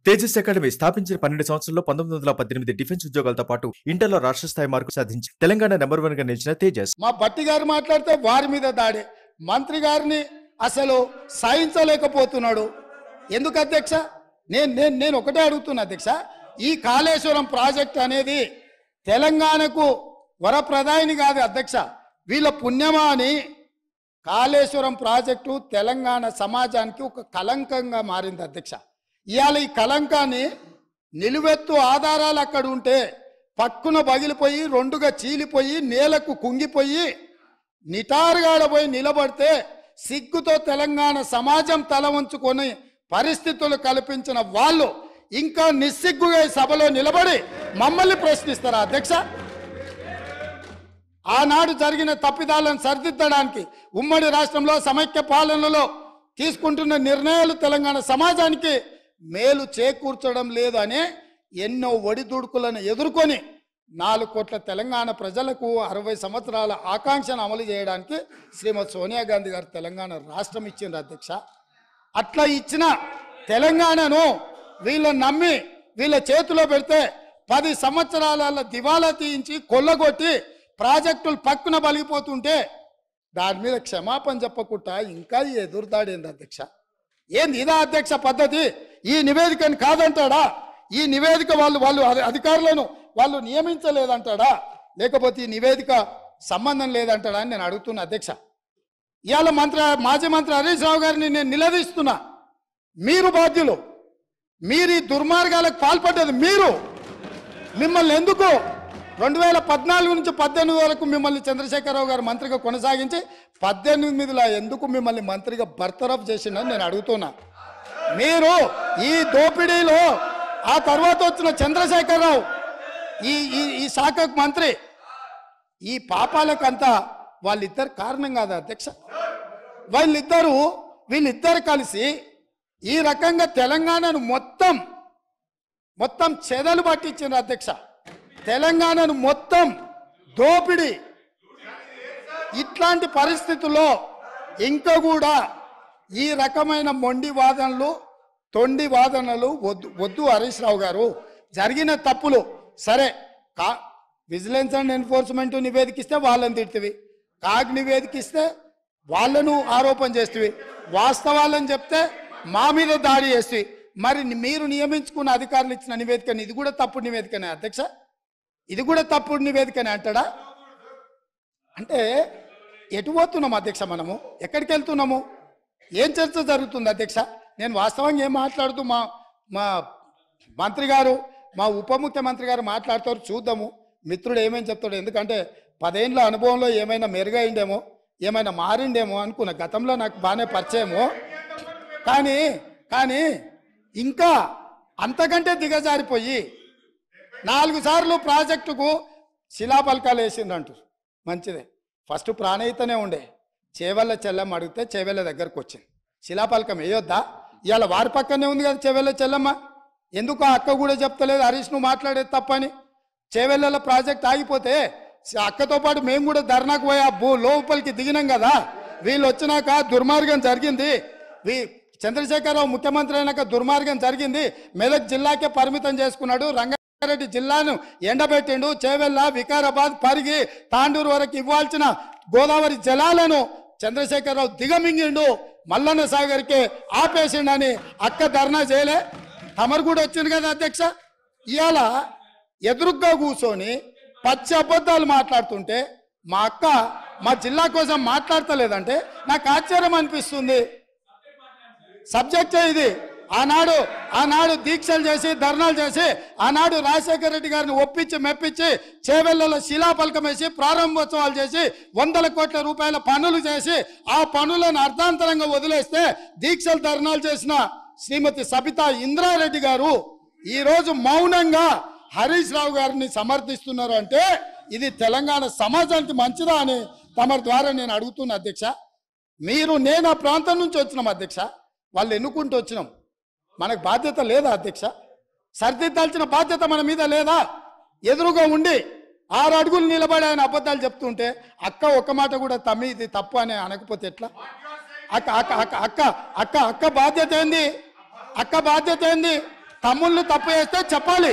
Tejas academy స్థాపించిన 12 సంవత్సరాల్లో 1918 defence ఉద్యోగాలతో పాటు ఇంటర్లో రాష్ట్ర స్థాయి మార్కు సాధించి తెలంగాణ నెంబర్ 1 గా నిలిచిన తేజస్. మా భట్టి గారు మాట్లాడితే వారి మీద దాడి, మంత్రి గారిని అసలు సహించలేకపోతున్నాడు. ఎందుకు అధ్యక్ష? నేను ఒకటే అడుగుతున్నా అధ్యక్ష, ఈ కాళేశ్వరం ప్రాజెక్ట్ అనేది తెలంగాణకు వరప్రదాయిని కాదు అధ్యక్ష, వీళ్ళ పుణ్యమా అని కాళేశ్వరం ప్రాజెక్టు తెలంగాణ సమాజానికి ఒక కలంకంగా మారింది అధ్యక్ష. ఇవాళ ఈ కలంకాన్ని నిలువెత్తు ఆధారాలు అక్కడ ఉంటే పక్కున పగిలిపోయి రెండుగా చీలిపోయి నేలకు కుంగిపోయి నిటారుగాడపోయి నిలబడితే సిగ్గుతో తెలంగాణ సమాజం తల వంచుకొని పరిస్థితులు కల్పించిన వాళ్ళు ఇంకా నిస్సిగ్గుగా సభలో నిలబడి మమ్మల్ని ప్రశ్నిస్తారా అధ్యక్ష? ఆనాడు జరిగిన తప్పిదాలను సరిదిద్దడానికి ఉమ్మడి రాష్ట్రంలో సమైక్య పాలనలో తీసుకుంటున్న నిర్ణయాలు తెలంగాణ సమాజానికి మేలు చేకూర్చడం లేదు అనే ఎన్నో ఒడిదుడుకులను ఎదుర్కొని 4 కోట్ల తెలంగాణ ప్రజలకు 60 సంవత్సరాల ఆకాంక్షను అమలు చేయడానికి శ్రీమతి సోనియా గాంధీ గారు తెలంగాణ రాష్ట్రం ఇచ్చింది అధ్యక్ష. అట్లా ఇచ్చిన తెలంగాణను వీళ్ళని నమ్మి వీళ్ళ చేతిలో పెడితే 10 సంవత్సరాల దివాలా తీయించి కొల్లగొట్టి ప్రాజెక్టులు పక్కున బలిగిపోతుంటే దాని మీద క్షమాపణ చెప్పకుండా ఇంకా ఎదురుదాడి ఏంది అధ్యక్ష? ఏంది ఇదా అధ్యక్ష పద్ధతి? ఈ నివేదికను కాదంటాడా? ఈ నివేదిక వాళ్ళు అధికారులను వాళ్ళు నియమించలేదంటాడా? లేకపోతే ఈ నివేదిక సంబంధం లేదంటాడా అని నేను అడుగుతున్నా అధ్యక్ష. ఇవాళ మాజీ మంత్రి హరీష్ రావు గారిని నేను నిలదీస్తున్నా. మీరు బాధ్యులు, మీరు ఈ దుర్మార్గాలకు పాల్పడ్డది మీరు. మిమ్మల్ని ఎందుకు 2014 నుంచి 18 వరకు మిమ్మల్ని చంద్రశేఖరరావు గారు మంత్రిగా కొనసాగించి 18లో ఎందుకు మిమ్మల్ని మంత్రిగా బర్తరఫ్ చేసిందని నేను అడుగుతున్నా. మీరు ఈ దోపిడీలో ఆ తర్వాత వచ్చిన చంద్రశేఖరరావు ఈ శాఖకు మంత్రి, ఈ పాపాలకంతా వాళ్ళిద్దరు కారణం కాదా అధ్యక్ష? వీళ్ళిద్దరు కలిసి ఈ రకంగా తెలంగాణను మొత్తం చెదలు పట్టించారు అధ్యక్ష. తెలంగాణను మొత్తం దోపిడి. ఇట్లాంటి పరిస్థితుల్లో ఇంకా కూడా ఈ రకమైన మొండి వాదనలు తొండి వాదనలు వద్దు హరీష్ రావు గారు. జరిగిన తప్పులు సరే, విజిలెన్స్ అండ్ ఎన్ఫోర్స్మెంట్ నివేదికిస్తే వాళ్ళని తిడుతుంది, కాగ్ నివేదికిస్తే వాళ్ళను ఆరోపణ చేస్తుంది, వాస్తవాలను చెప్తే మా మీద దాడి చేస్తుంది. మరి మీరు నియమించుకున్న అధికారులు ఇచ్చిన నివేదికని ఇది కూడా తప్పుడు నివేదికనే అధ్యక్ష? ఇది కూడా తప్పుడు నివేదికనే అంటాడా? అంటే ఎటు పోతున్నాము అధ్యక్ష? మనము ఎక్కడికి వెళ్తున్నాము? ఏం చర్చ జరుగుతుంది అధ్యక్ష? నేను వాస్తవంగా ఏం మాట్లాడుతూ మా మంత్రి గారు, మా ఉప ముఖ్యమంత్రి గారు మాట్లాడతారు, చూద్దాము మిత్రుడు ఏమేమి చెప్తాడు. ఎందుకంటే 10 ఏళ్ళ అనుభవంలో ఏమైనా మెరుగైండేమో, ఏమైనా మారిండేమో అనుకున్న. గతంలో నాకు బాగానే పరిచయమో, కానీ ఇంకా అంతకంటే దిగజారిపోయి 4 సార్లు ప్రాజెక్టుకు శిలాపలకాలు వేసిందంటారు. మంచిదే, ఫస్ట్ ప్రాణహితనే ఉండే చేవెళ్ళ చెల్లమ్మ అడిగితే చేవెళ్ళ దగ్గరకు వచ్చింది. శిలాపలకం వేయొద్దా? ఇవాళ వారి పక్కనే ఉంది కదా చేవెళ్ళ చెల్లమ్మ. ఎందుకు ఆ అక్క కూడా చెప్తలేదు హరీష్ నువ్వు మాట్లాడేది తప్పని? చేవెళ్ళ ప్రాజెక్ట్ ఆగిపోతే అక్కతో పాటు మేము కూడా ధర్నాకు పోయి లోపలికి దిగినాం కదా. వీళ్ళు వచ్చినాక దుర్మార్గం జరిగింది, చంద్రశేఖరరావు ముఖ్యమంత్రి అయినాక దుర్మార్గం జరిగింది. మెదక్ జిల్లాకే పరిమితం చేసుకున్నాడు, రంగారెడ్డి జిల్లాను ఎండబెట్టిండు, చేవెళ్ళ వికారాబాద్ పరిగి తాండూరు వరకు ఇవ్వాల్సిన గోదావరి జలాలను చంద్రశేఖరరావు దిగమింగిండు, మల్లన్న సాగర్కే ఆపేసిండని అక్క ధర్నా చేయలే. తమరు కూడా వచ్చింది కదా అధ్యక్ష. ఇవాళ ఎదురుగ్గా కూర్చొని పచ్చి అబద్ధాలు మాట్లాడుతుంటే మా అక్క మా జిల్లా కోసం మాట్లాడతలేదంటే నాకు ఆశ్చర్యం అనిపిస్తుంది. సబ్జెక్టే ఇది. ఆనాడు దీక్షలు చేసి ధర్నాలు చేసి ఆనాడు రాజశేఖర రెడ్డి గారిని ఒప్పించి మెప్పించి చేవెళ్లలో శిలాపలకం వేసి ప్రారంభోత్సవాలు చేసి 100 కోట్ల రూపాయల పనులు చేసి ఆ పనులను అర్థాంతరంగా వదిలేస్తే దీక్షలు ధర్నాలు చేసిన శ్రీమతి సబితా ఇంద్రారెడ్డి గారు ఈరోజు మౌనంగా హరీష్ రావు గారిని సమర్థిస్తున్నారు. అంటే ఇది తెలంగాణ సమాజానికి మంచిదా అని తమరి ద్వారా నేను అడుగుతున్నా అధ్యక్ష. నేను ఆ ప్రాంతం నుంచి వచ్చినాం అధ్యక్ష, వాళ్ళు ఎన్నుకుంటూ వచ్చినాం. మనకు బాధ్యత లేదా అధ్యక్ష? సరిదిద్దాల్సిన బాధ్యత మన మీద లేదా? ఎదురుగా ఉండి 6 అడుగులు నిలబడి ఆయన అబద్ధాలు చెప్తుంటే అక్క ఒక్క మాట కూడా తమ్మి ఇది తప్పు అని అనకపోతే ఎట్లా? అక్క బాధ్యత ఏంది? తమ్ముళ్ళు తప్పు చేస్తే చెప్పాలి,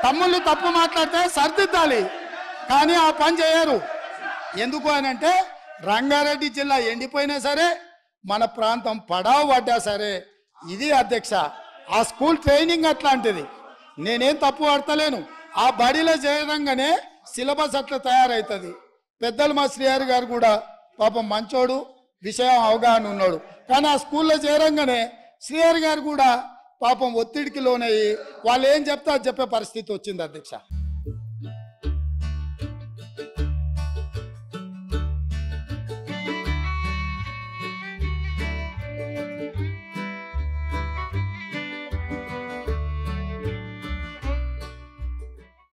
తమ్ముళ్ళు తప్పు మాట్లాడితే సరిదిద్దాలి, కానీ ఆ పని చేయరు. ఎందుకు అని అంటే రంగారెడ్డి జిల్లా ఎండిపోయినా సరే, మన ప్రాంతం పడావు పడ్డా సరే, ఇది అధ్యక్ష ఆ స్కూల్ ట్రైనింగ్ అట్లాంటిది. నేనేం తప్పు పడతలేను. ఆ బడిలో చేరంగానే సిలబస్ అట్లా తయారవుతుంది. పెద్దలు మా శ్రీహరి గారు కూడా పాపం మంచోడు, విషయం అవగాహన ఉన్నాడు, కానీ ఆ స్కూల్లో చేరంగానే శ్రీహరి గారు కూడా పాపం ఒత్తిడికి లోనయ్యి వాళ్ళు ఏం చెప్తే అది చెప్పే పరిస్థితి వచ్చింది అధ్యక్ష.